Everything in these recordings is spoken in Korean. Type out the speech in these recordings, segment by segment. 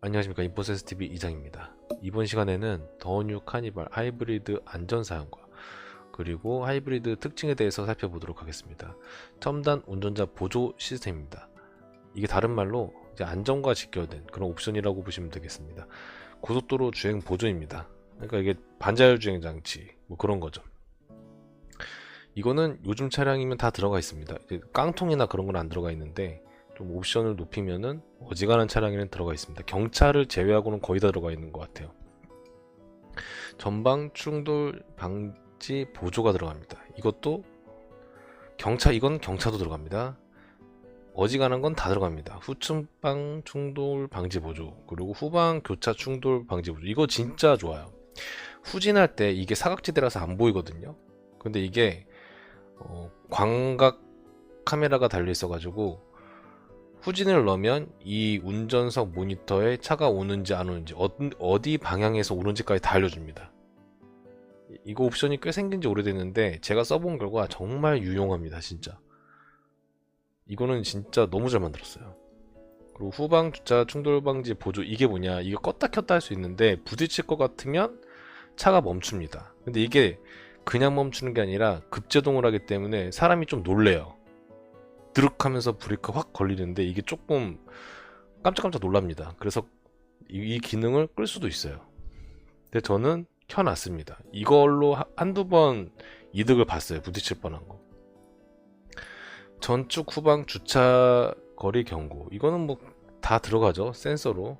안녕하십니까. 인포센스TV 이장입니다. 이번 시간에는 더 뉴 카니발 하이브리드 안전사양과 그리고 하이브리드 특징에 대해서 살펴보도록 하겠습니다. 첨단 운전자 보조 시스템입니다. 이게 다른 말로 이제 안전과 직결된 그런 옵션이라고 보시면 되겠습니다. 고속도로 주행 보조입니다. 그러니까 이게 반자율 주행 장치 뭐 그런 거죠. 이거는 요즘 차량이면 다 들어가 있습니다. 깡통이나 그런 건 안 들어가 있는데 좀 옵션을 높이면은 어지간한 차량에는 들어가 있습니다. 경차를 제외하고는 거의 다 들어가 있는 것 같아요. 전방 충돌 방지 보조가 들어갑니다. 이것도 이건 경차도 들어갑니다. 어지간한 건 다 들어갑니다. 후측방 충돌 방지 보조, 그리고 후방 교차 충돌 방지 보조. 이거 진짜 좋아요. 후진할 때 이게 사각지대라서 안 보이거든요. 근데 이게 광각 카메라가 달려 있어 가지고 후진을 넣으면 이 운전석 모니터에 차가 오는지 안 오는지 어디 방향에서 오는지까지 다 알려줍니다. 이거 옵션이 꽤 생긴 지 오래됐는데 제가 써본 결과 정말 유용합니다. 진짜 이거는 진짜 너무 잘 만들었어요. 그리고 후방 주차 충돌 방지 보조, 이게 뭐냐, 이게 껐다 켰다 할 수 있는데 부딪힐 것 같으면 차가 멈춥니다. 근데 이게 그냥 멈추는 게 아니라 급제동을 하기 때문에 사람이 좀 놀래요. 드륵 하면서 브레이크 확 걸리는데 이게 조금 깜짝깜짝 놀랍니다. 그래서 이 기능을 끌 수도 있어요. 근데 저는 켜놨습니다. 이걸로 한두 번 이득을 봤어요. 부딪힐 뻔한 거. 전축 후방 주차 거리 경고, 이거는 뭐 다 들어가죠. 센서로.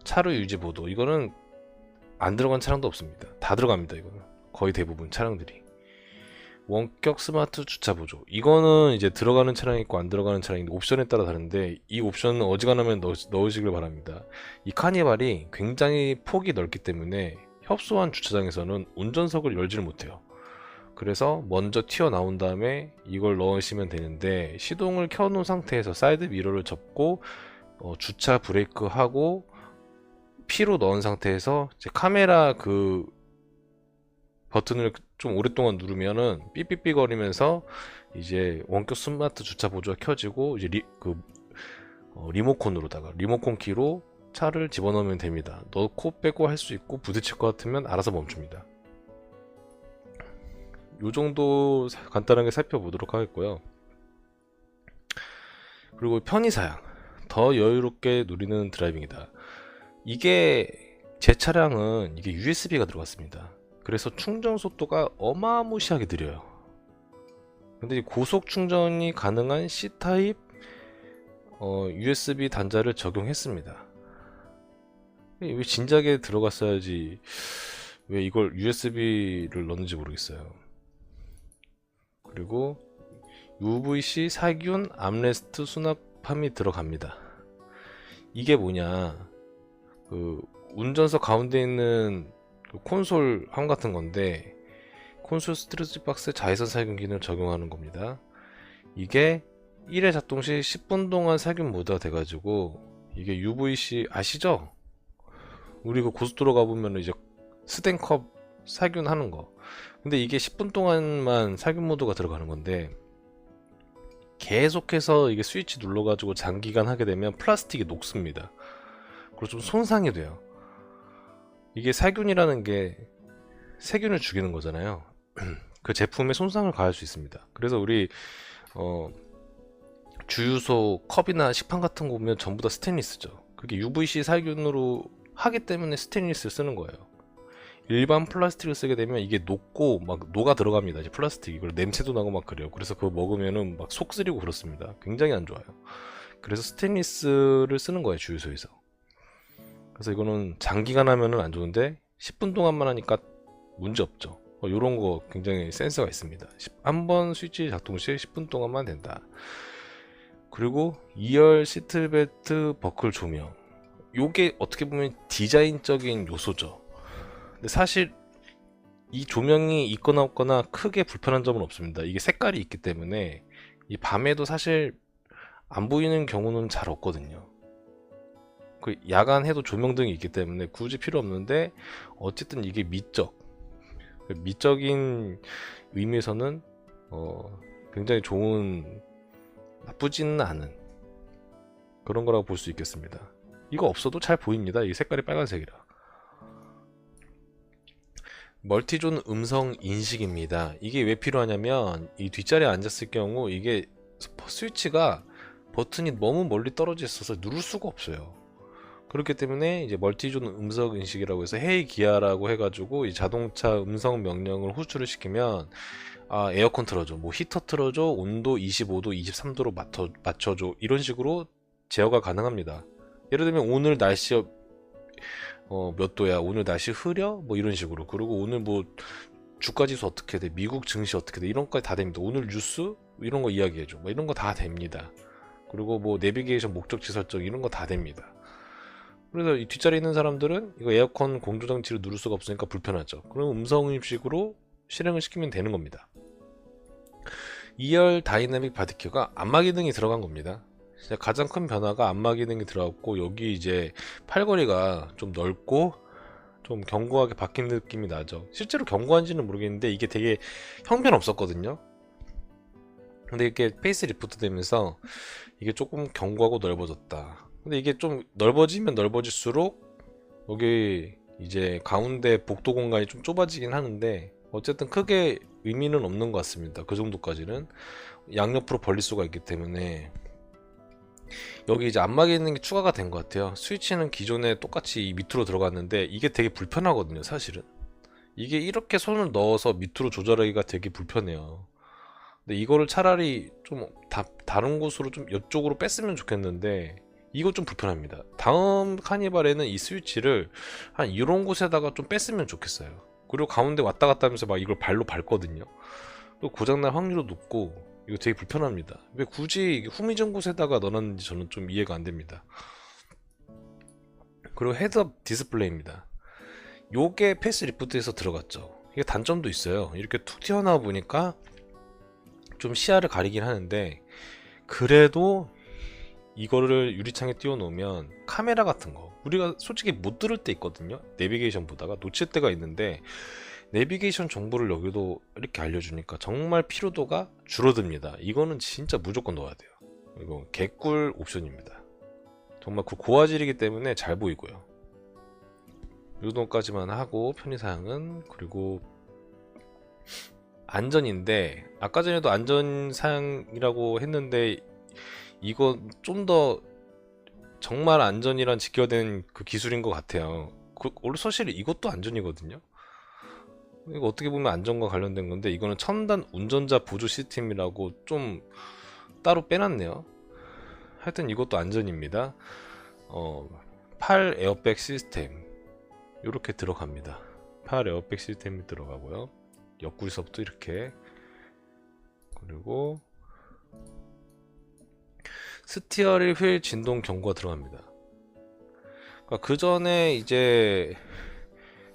차로 유지 보도, 이거는 안 들어간 차량도 없습니다. 다 들어갑니다. 이거는 거의 대부분 차량들이. 원격 스마트 주차 보조, 이거는 이제 들어가는 차량이 있고 안 들어가는 차량인데 옵션에 따라 다른데 이 옵션은 어지간하면 넣으시길 바랍니다. 이 카니발이 굉장히 폭이 넓기 때문에 협소한 주차장에서는 운전석을 열지를 못해요. 그래서 먼저 튀어나온 다음에 이걸 넣으시면 되는데, 시동을 켜놓은 상태에서 사이드 미러를 접고 주차 브레이크 하고 P로 넣은 상태에서 이제 카메라 그 버튼을 좀 오랫동안 누르면은 삐삐삐 거리면서 이제 원격 스마트 주차 보조가 켜지고 이제 리모컨으로다가 리모컨 키로 차를 집어넣으면 됩니다. 넣고 빼고 할 수 있고 부딪힐 것 같으면 알아서 멈춥니다. 요 정도 간단하게 살펴보도록 하겠고요. 그리고 편의사양, 더 여유롭게 누리는 드라이빙이다. 이게 제 차량은 이게 USB가 들어갔습니다. 그래서 충전 속도가 어마무시하게 느려요. 근데 고속 충전이 가능한 C타입 USB 단자를 적용했습니다. 왜 진작에 들어갔어야지 왜 이걸 USB를 넣는지 모르겠어요. 그리고 UVC 살균 암레스트 수납함이 들어갑니다. 이게 뭐냐, 그 운전석 가운데 있는 그 콘솔 함 같은 건데, 콘솔 스트레스 박스에 자외선 살균 기능을 적용하는 겁니다. 이게 1회 작동 시 10분 동안 살균 모드가 돼가지고, 이게 UVC 아시죠? 우리 그 고속도로 가보면 이제 스탠컵 살균하는 거, 근데 이게 10분 동안만 살균 모드가 들어가는 건데, 계속해서 이게 스위치 눌러가지고 장기간 하게 되면 플라스틱이 녹습니다. 그리고 좀 손상이 돼요. 이게 살균이라는 게 세균을 죽이는 거잖아요. 그 제품에 손상을 가할 수 있습니다. 그래서 우리 주유소 컵이나 식판 같은 거 보면 전부 다 스테인리스죠. 그게 UVC 살균으로 하기 때문에 스테인리스를 쓰는 거예요. 일반 플라스틱을 쓰게 되면 이게 녹고 막 녹아 들어갑니다. 이제 플라스틱 이걸 냄새도 나고 막 그래요. 그래서 그거 먹으면은 막 속 쓰리고 그렇습니다. 굉장히 안 좋아요. 그래서 스테인리스를 쓰는 거예요, 주유소에서. 그래서 이거는 장기간 하면은 안 좋은데 10분 동안만 하니까 문제 없죠. 요런 거 굉장히 센스가 있습니다. 한번 스위치 작동 시 10분 동안만 된다. 그리고 2열 시트벨트 버클 조명, 요게 어떻게 보면 디자인적인 요소죠. 근데 사실 이 조명이 있거나 없거나 크게 불편한 점은 없습니다. 이게 색깔이 있기 때문에 이 밤에도 사실 안 보이는 경우는 잘 없거든요. 그 야간 해도 조명등이 있기 때문에 굳이 필요 없는데, 어쨌든 이게 미적인 의미에서는 굉장히 좋은, 나쁘지는 않은 그런 거라고 볼 수 있겠습니다. 이거 없어도 잘 보입니다. 이 색깔이 빨간색이라. 멀티존 음성 인식입니다. 이게 왜 필요하냐면 이 뒷자리에 앉았을 경우 이게 스위치가 버튼이 너무 멀리 떨어져 있어서 누를 수가 없어요. 그렇기 때문에 이제 멀티존 음성 인식이라고 해서 헤이 기아라고 해가지고 이 자동차 음성 명령을 호출을 시키면 에어컨 틀어줘, 뭐 히터 틀어줘, 온도 25도, 23도로 맞춰줘, 이런 식으로 제어가 가능합니다. 예를 들면 오늘 날씨 몇 도야, 오늘 날씨 흐려, 뭐 이런 식으로. 그리고 오늘 뭐 주가지수 어떻게 돼, 미국 증시 어떻게 돼, 이런 거까지 다 됩니다. 오늘 뉴스 이런 거 이야기해줘, 뭐 이런 거 다 됩니다. 그리고 뭐 내비게이션 목적지 설정 이런 거 다 됩니다. 그래서 이 뒷자리에 있는 사람들은 이거 에어컨 공조장치를 누를 수가 없으니까 불편하죠. 그럼 음성 인식으로 실행을 시키면 되는 겁니다. 2열 다이나믹 바디큐가 안마 기능이 들어간 겁니다. 가장 큰 변화가 안마 기능이 들어갔고, 여기 이제 팔걸이가 좀 넓고 좀 견고하게 바뀐 느낌이 나죠. 실제로 견고한지는 모르겠는데 이게 되게 형편없었거든요. 근데 이게 페이스 리프트 되면서 이게 조금 견고하고 넓어졌다. 근데 이게 좀 넓어지면 넓어질수록 여기 이제 가운데 복도 공간이 좀 좁아지긴 하는데 어쨌든 크게 의미는 없는 것 같습니다. 그 정도까지는 양옆으로 벌릴 수가 있기 때문에. 여기 이제 안마 기능이 추가가 된 것 같아요. 스위치는 기존에 똑같이 밑으로 들어갔는데 이게 되게 불편하거든요, 사실은. 이게 이렇게 손을 넣어서 밑으로 조절하기가 되게 불편해요. 근데 이거를 차라리 좀 다른 곳으로 좀 이쪽으로 뺐으면 좋겠는데 이거 좀 불편합니다. 다음 카니발에는 이 스위치를 한 이런 곳에다가 좀 뺐으면 좋겠어요. 그리고 가운데 왔다 갔다 하면서 막 이걸 발로 밟거든요. 고장날 확률도 높고 이거 되게 불편합니다. 왜 굳이 후미전 곳에다가 넣어놨는지 저는 좀 이해가 안 됩니다. 그리고 헤드업 디스플레이입니다. 요게 패스 리프트에서 들어갔죠. 이게 단점도 있어요. 이렇게 툭 튀어나와 보니까 좀 시야를 가리긴 하는데, 그래도 이거를 유리창에 띄워 놓으면 카메라 같은 거 우리가 솔직히 못 들을 때 있거든요. 내비게이션 보다가 놓칠 때가 있는데 내비게이션 정보를 여기도 이렇게 알려주니까 정말 피로도가 줄어듭니다. 이거는 진짜 무조건 넣어야 돼요. 이거 개꿀 옵션입니다. 정말 고화질이기 때문에 잘 보이고요. 이 정도까지만 하고 편의사양은. 그리고 안전인데 아까 전에도 안전사양이라고 했는데 이거 좀 더 정말 안전이란 지켜낸 그 기술인 것 같아요. 원래 사실 이것도 안전이거든요. 이거 어떻게 보면 안전과 관련된 건데 이거는 첨단 운전자 보조 시스템이라고 좀 따로 빼놨네요. 하여튼 이것도 안전입니다. 팔 에어백 시스템 이렇게 들어갑니다. 팔 에어백 시스템이 들어가고요. 옆구리서부터 이렇게. 그리고 스티어링 휠 진동 경고가 들어갑니다. 그러니까 그 전에 이제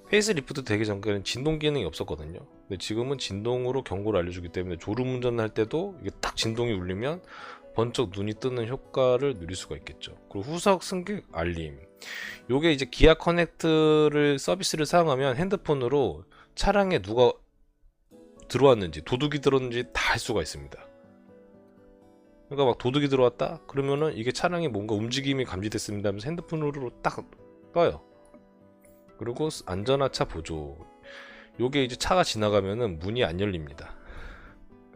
페이스 리프트 되기 전까지는 진동 기능이 없었거든요. 근데 지금은 진동으로 경고를 알려주기 때문에 졸음운전할 때도 이게 딱 진동이 울리면 번쩍 눈이 뜨는 효과를 누릴 수가 있겠죠. 그리고 후석 승객 알림. 요게 이제 기아 커넥트를 서비스를 사용하면 핸드폰으로 차량에 누가 들어왔는지, 도둑이 들었는지 다 할 수가 있습니다. 그러니까 막 도둑이 들어왔다? 그러면은 이게 차량에 뭔가 움직임이 감지됐습니다 하면서 핸드폰으로 딱 떠요. 그리고 안전하차 보조. 요게 이제 차가 지나가면은 문이 안 열립니다.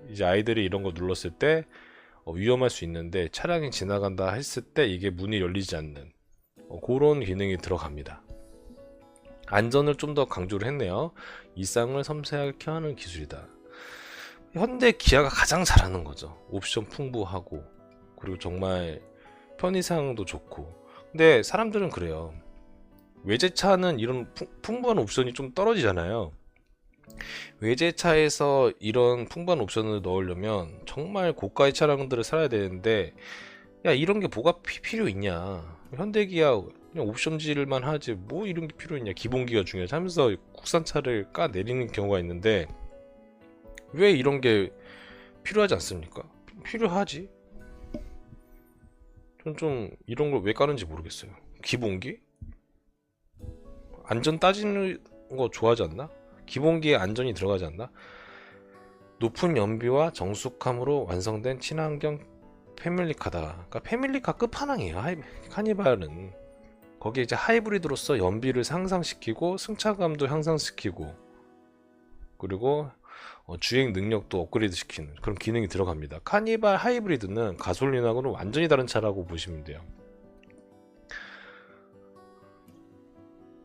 이제 아이들이 이런 거 눌렀을 때 위험할 수 있는데 차량이 지나간다 했을 때 이게 문이 열리지 않는 그런 기능이 들어갑니다. 안전을 좀 더 강조를 했네요. 일상을 섬세하게 하는 기술이다. 현대 기아가 가장 잘하는 거죠. 옵션 풍부하고 그리고 정말 편의사항도 좋고. 근데 사람들은 그래요. 외제차는 이런 풍부한 옵션이 좀 떨어지잖아요. 외제차에서 이런 풍부한 옵션을 넣으려면 정말 고가의 차량들을 사야 되는데, 야 이런 게 뭐가 필요 있냐, 현대기아 그냥 옵션질만 하지 뭐 이런 게 필요 있냐, 기본기가 중요하지 하면서 국산차를 까 내리는 경우가 있는데, 왜 이런 게 필요하지 않습니까? 필요하지. 전 좀 이런 걸 왜 까는지 모르겠어요. 기본기? 안전 따지는 거 좋아하지 않나? 기본기에 안전이 들어가지 않나? 높은 연비와 정숙함으로 완성된 친환경 패밀리카다. 그러니까 패밀리카 끝판왕이에요. 카니발은 거기에 이제 하이브리드로서 연비를 향상시키고 승차감도 향상시키고 그리고 주행 능력도 업그레이드 시키는 그런 기능이 들어갑니다. 카니발 하이브리드는 가솔린하고는 완전히 다른 차라고 보시면 돼요.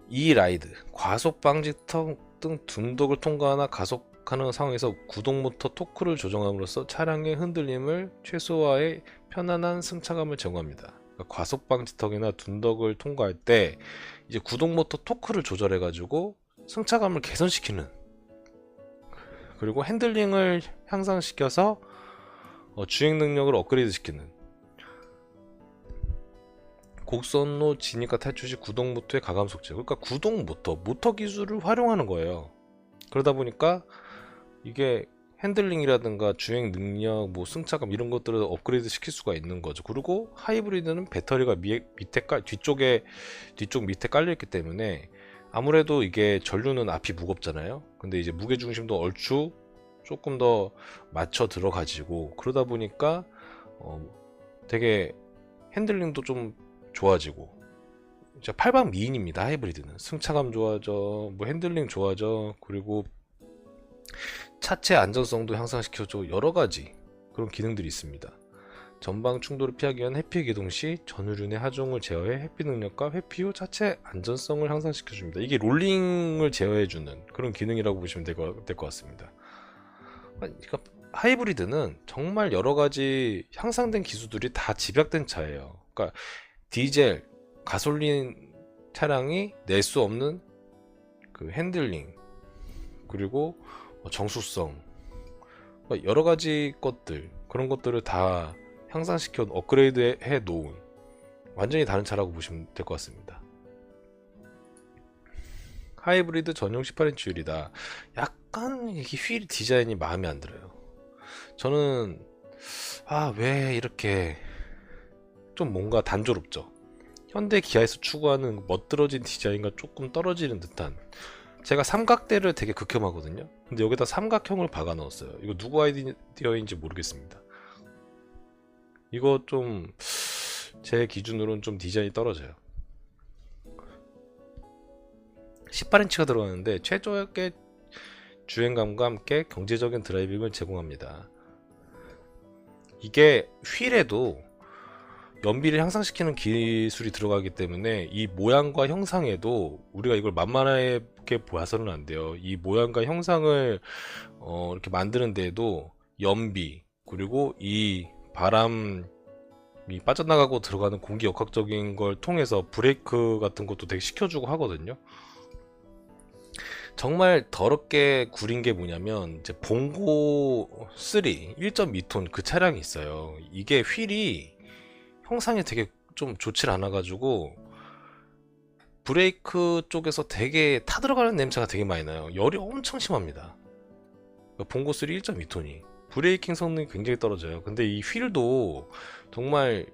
이 라이드 과속 방지 등 둔덕을 통과하나 가속하는 상황에서 구동 모터 토크를 조정함으로써 차량의 흔들림을 최소화해 편안한 승차감을 제공합니다. 그러니까 과속 방지턱이나 둔덕을 통과할 때 이제 구동 모터 토크를 조절해 가지고 승차감을 개선시키는, 그리고 핸들링을 향상시켜서 주행 능력을 업그레이드 시키는, 곡선로 진입과 탈출 시 구동 모터의 가감속 제어, 그러니까 구동 모터 기술을 활용하는 거예요. 그러다 보니까 이게 핸들링이라든가 주행 능력, 뭐 승차감 이런 것들을 업그레이드 시킬 수가 있는 거죠. 그리고 하이브리드는 배터리가 뒤쪽 밑에 깔려 있기 때문에 아무래도 이게 전류는 앞이 무겁잖아요. 근데 이제 무게 중심도 얼추 조금 더 맞춰 들어가지고 그러다 보니까 되게 핸들링도 좀 좋아지고, 진짜 팔방미인입니다. 하이브리드는 승차감 좋아져, 뭐 핸들링 좋아져, 그리고 차체 안전성도 향상시켜줘. 여러가지 그런 기능들이 있습니다. 전방 충돌을 피하기 위한 회피 기동 시 전후륜의 하중을 제어해 회피 능력과 회피 후 차체 안전성을 향상시켜줍니다. 이게 롤링을 제어해주는 그런 기능이라고 보시면 될 것 같습니다. 그러니까 하이브리드는 정말 여러가지 향상된 기술들이 다 집약된 차예요. 그러니까 디젤, 가솔린 차량이 낼 수 없는 그 핸들링, 그리고 정수성, 여러 가지 것들, 그런 것들을 다 향상시켜 업그레이드 해 놓은 완전히 다른 차라고 보시면 될 것 같습니다. 하이브리드 전용 18인치 휠이다. 약간 이게 휠 디자인이 마음에 안 들어요. 저는 왜 이렇게 좀 뭔가 단조롭죠. 현대 기아에서 추구하는 멋들어진 디자인과 조금 떨어지는 듯한, 제가 삼각대를 되게 극혐하거든요. 근데 여기다 삼각형을 박아 넣었어요. 이거 누구 아이디어인지 모르겠습니다. 이거 좀 제 기준으로는 좀 디자인이 떨어져요. 18인치가 들어가는데 최적의 주행감과 함께 경제적인 드라이빙을 제공합니다. 이게 휠에도 연비를 향상시키는 기술이 들어가기 때문에 이 모양과 형상에도 우리가 이걸 만만하게 봐서는 안 돼요. 이 모양과 형상을 이렇게 만드는 데에도 연비, 그리고 이 바람이 빠져나가고 들어가는 공기 역학적인 걸 통해서 브레이크 같은 것도 되게 시켜주고 하거든요. 정말 더럽게 구린 게 뭐냐면 이제 봉고 3 1.2톤 그 차량이 있어요. 이게 휠이 형상이 되게 좀 좋질 않아 가지고 브레이크 쪽에서 되게 타들어가는 냄새가 되게 많이 나요. 열이 엄청 심합니다. 봉고 3 1.2톤이 브레이킹 성능이 굉장히 떨어져요. 근데 이 휠도 정말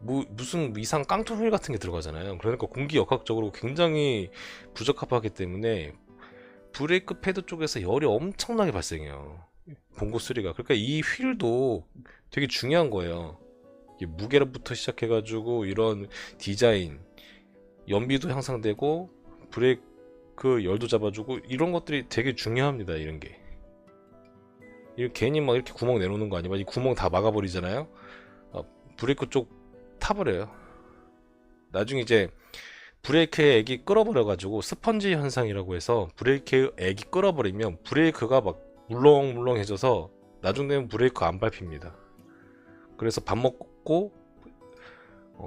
무슨 이상 깡통 휠 같은 게 들어가잖아요. 그러니까 공기 역학적으로 굉장히 부적합하기 때문에 브레이크 패드 쪽에서 열이 엄청나게 발생해요. 봉고 3가. 그러니까 이 휠도 되게 중요한 거예요. 무게부터 시작해가지고 이런 디자인, 연비도 향상되고 브레이크 열도 잡아주고 이런 것들이 되게 중요합니다. 이런 게. 괜히 막 이렇게 구멍 내놓는 거 아니면 이 구멍 다 막아버리잖아요. 브레이크 쪽 타버려요. 나중에 이제 브레이크의 액이 끓어버려가지고 스펀지 현상이라고 해서 브레이크의 액이 끓어버리면 브레이크가 막 물렁물렁해져서 나중 되면 브레이크 안 밟힙니다. 그래서 밥 먹고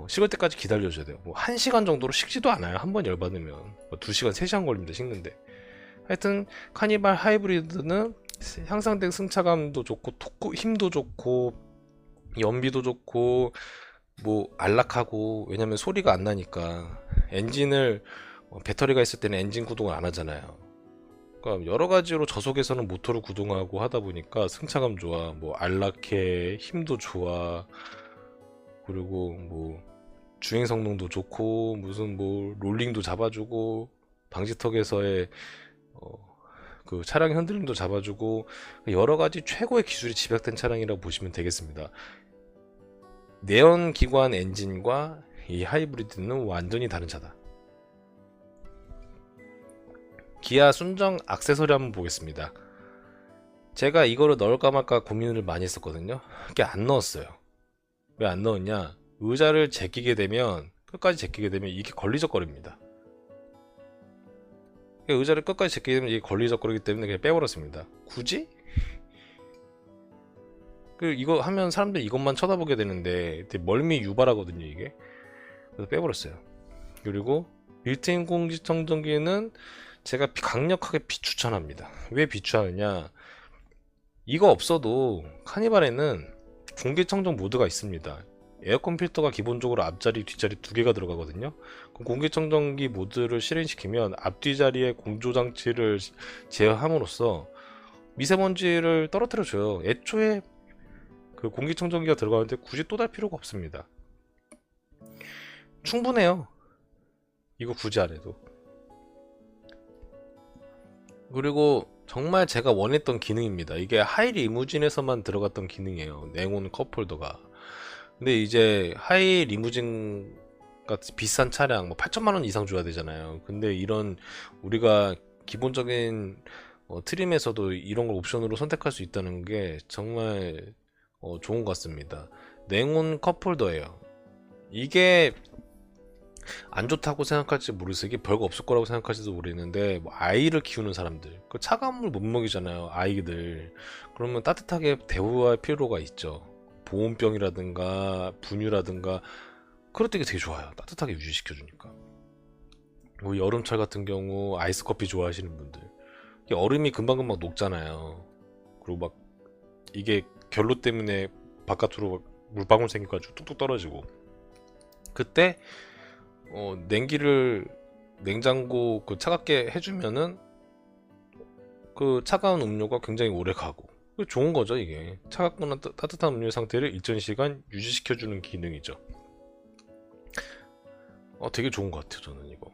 식을 때까지 기다려줘야 돼요. 뭐 1시간 정도로 식지도 않아요. 한번 열받으면 뭐 2시간, 3시간 걸립니다. 식는데. 하여튼 카니발 하이브리드는 향상된 승차감도 좋고 토크 힘도 좋고 연비도 좋고 뭐 안락하고, 왜냐면 소리가 안 나니까. 엔진을 배터리가 있을 때는 엔진 구동을 안 하잖아요. 그러니까 여러 가지로 저속에서는 모터를 구동하고 하다 보니까 승차감 좋아, 뭐 안락해, 힘도 좋아, 그리고 뭐 주행 성능도 좋고 무슨 뭐 롤링도 잡아주고 방지턱에서의 그 차량의 흔들림도 잡아주고 여러 가지 최고의 기술이 집약된 차량이라고 보시면 되겠습니다. 내연기관 엔진과 이 하이브리드는 완전히 다른 차다. 기아 순정 액세서리 한번 보겠습니다. 제가 이거를 넣을까 말까 고민을 많이 했었거든요. 그게 안 넣었어요. 왜 안 넣었냐? 의자를 제끼게 되면, 끝까지 제끼게 되면 이게 걸리적거립니다. 의자를 끝까지 제끼게 되면 이게 걸리적거리기 때문에 그냥 빼버렸습니다. 굳이? 이거 하면 사람들이 이것만 쳐다보게 되는데 되게 멀미 유발하거든요, 이게. 그래서 빼버렸어요. 그리고 빌트인 공기청정기는 제가 강력하게 비추천합니다. 왜 비추하느냐? 이거 없어도 카니발에는 공기청정 모드가 있습니다. 에어컨 필터가 기본적으로 앞자리, 뒷자리 두 개가 들어가거든요. 공기청정기 모드를 실행시키면 앞뒤자리의 공조장치를 제어함으로써 미세먼지를 떨어뜨려줘요. 애초에 그 공기청정기가 들어가는데 굳이 또 달 필요가 없습니다. 충분해요. 이거 굳이 안 해도. 그리고 정말 제가 원했던 기능입니다. 이게 하이 리무진에서만 들어갔던 기능이에요. 냉온 컵홀더가. 근데 이제 하이 리무진 같은 비싼 차량 뭐 8천만원 이상 줘야 되잖아요. 근데 이런 우리가 기본적인 트림에서도 이런 걸 옵션으로 선택할 수 있다는 게 정말 좋은 것 같습니다. 냉온 컵홀더예요. 이게 안 좋다고 생각할지 모르겠어요. 이게 별거 없을 거라고 생각할지도 모르겠는데, 뭐 아이를 키우는 사람들, 그 차가운 물 못 먹이잖아요, 아이들. 그러면 따뜻하게 대우할 필요가 있죠. 보온병이라든가 분유라든가 그럴 때 되게 좋아요. 따뜻하게 유지시켜 주니까. 뭐 여름철 같은 경우 아이스 커피 좋아하시는 분들, 이게 얼음이 금방금방 녹잖아요. 그리고 막 이게 결로 때문에 바깥으로 막 물방울 생겨가지고 뚝뚝 떨어지고, 그때 냉기를 냉장고 그 차갑게 해주면은 그 차가운 음료가 굉장히 오래 가고, 좋은 거죠. 이게 차갑거나 따뜻한 음료 상태를 일정 시간 유지시켜주는 기능이죠. 되게 좋은 것 같아요. 저는 이거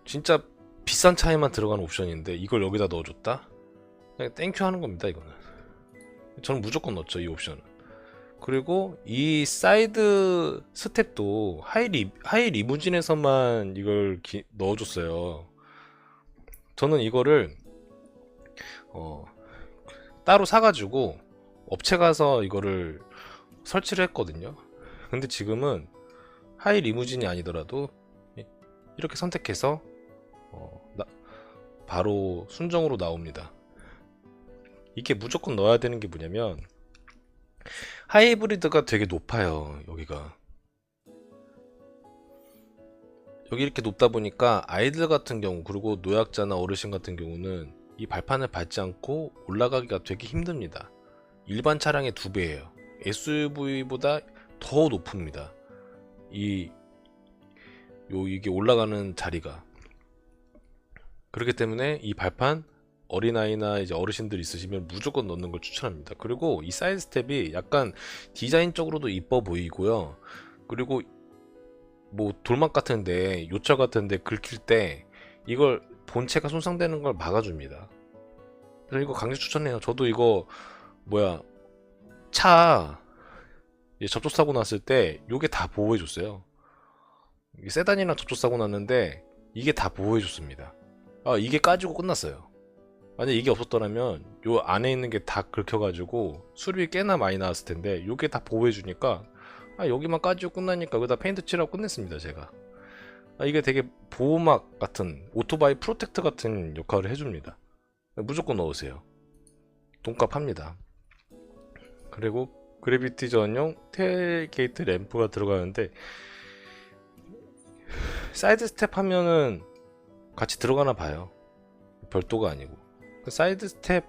진짜 비싼 차에만 들어가는 옵션인데 이걸 여기다 넣어줬다? 그냥 땡큐 하는 겁니다. 이거는 저는 무조건 넣죠, 이 옵션은. 그리고 이 사이드 스텝도 하이 리무진에서만 이걸 넣어줬어요. 저는 이거를 따로 사가지고 업체 가서 이거를 설치를 했거든요. 근데 지금은 하이 리무진이 아니더라도 이렇게 선택해서 바로 순정으로 나옵니다. 이게 무조건 넣어야 되는 게 뭐냐면, 하이브리드가 되게 높아요. 여기가 여기 이렇게 높다 보니까 아이들 같은 경우, 그리고 노약자나 어르신 같은 경우는 이 발판을 밟지 않고 올라가기가 되게 힘듭니다. 일반 차량의 2배예요. SUV보다 더 높습니다. 이게 올라가는 자리가. 그렇기 때문에 이 발판, 어린아이나 이제 어르신들 있으시면 무조건 넣는 걸 추천합니다. 그리고 이 사이드 스텝이 약간 디자인적으로도 이뻐 보이고요. 그리고 뭐 돌막 같은데, 요철 같은데 긁힐 때 이걸 본체가 손상되는 걸 막아줍니다. 그래서 이거 강력 추천해요. 저도 이거 차 접촉사고 났을 때 요게 다 보호해줬어요. 세단이랑 접촉사고 났는데 이게 다 보호해줬습니다. 이게 까지고 끝났어요. 만약 이게 없었더라면 요 안에 있는 게 다 긁혀가지고 수리비 꽤나 많이 나왔을 텐데, 요게 다 보호해주니까 여기만 까지고 끝나니까 여기다 페인트 칠하고 끝냈습니다, 제가. 이게 되게 보호막 같은, 오토바이 프로텍트 같은 역할을 해줍니다. 무조건 넣으세요. 돈값 합니다. 그리고 그래비티 전용 테일게이트 램프가 들어가는데, 사이드 스텝 하면은 같이 들어가나 봐요. 별도가 아니고. 사이드 스텝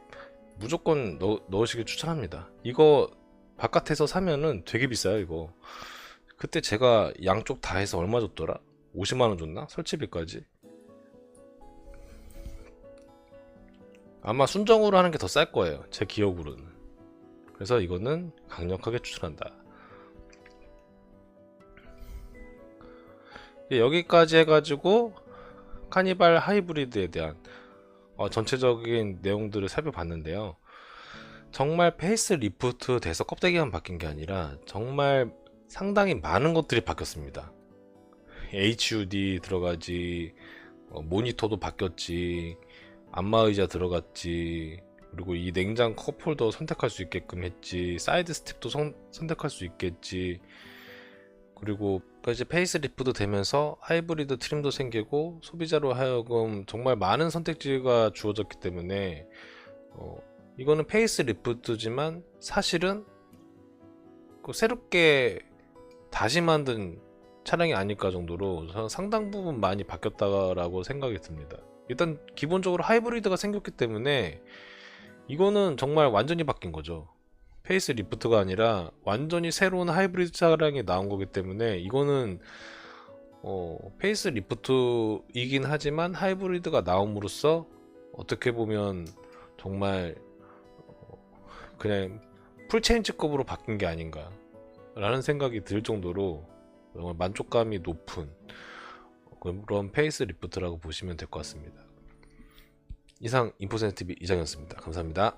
무조건 넣으시길 추천합니다. 이거 바깥에서 사면은 되게 비싸요. 이거 그때 제가 양쪽 다 해서 얼마 줬더라? 50만원 줬나? 설치비까지. 아마 순정으로 하는 게 더 쌀 거예요, 제 기억으로는. 그래서 이거는 강력하게 추천한다. 여기까지 해가지고 카니발 하이브리드에 대한 전체적인 내용들을 살펴봤는데요. 정말 페이스 리프트 돼서 껍데기만 바뀐 게 아니라 정말 상당히 많은 것들이 바뀌었습니다. HUD 들어가지, 모니터도 바뀌었지, 안마의자 들어갔지, 그리고 이 냉장 컵홀더 선택할 수 있게끔 했지, 사이드 스텝도 선택할 수 있겠지. 그리고 이제 페이스리프트 되면서 하이브리드 트림도 생기고 소비자로 하여금 정말 많은 선택지가 주어졌기 때문에 이거는 페이스리프트지만 사실은 새롭게 다시 만든 차량이 아닐까 정도로 저는 상당 부분 많이 바뀌었다라고 생각이 듭니다. 일단 기본적으로 하이브리드가 생겼기 때문에 이거는 정말 완전히 바뀐 거죠. 페이스 리프트가 아니라 완전히 새로운 하이브리드 차량이 나온 거기 때문에 이거는 페이스 리프트이긴 하지만 하이브리드가 나옴으로써 어떻게 보면 정말 그냥 풀체인지급으로 바뀐 게 아닌가 라는 생각이 들 정도로 정말 만족감이 높은 그런 페이스 리프트라고 보시면 될 것 같습니다. 이상 인포센스 TV 이장이었습니다. 감사합니다.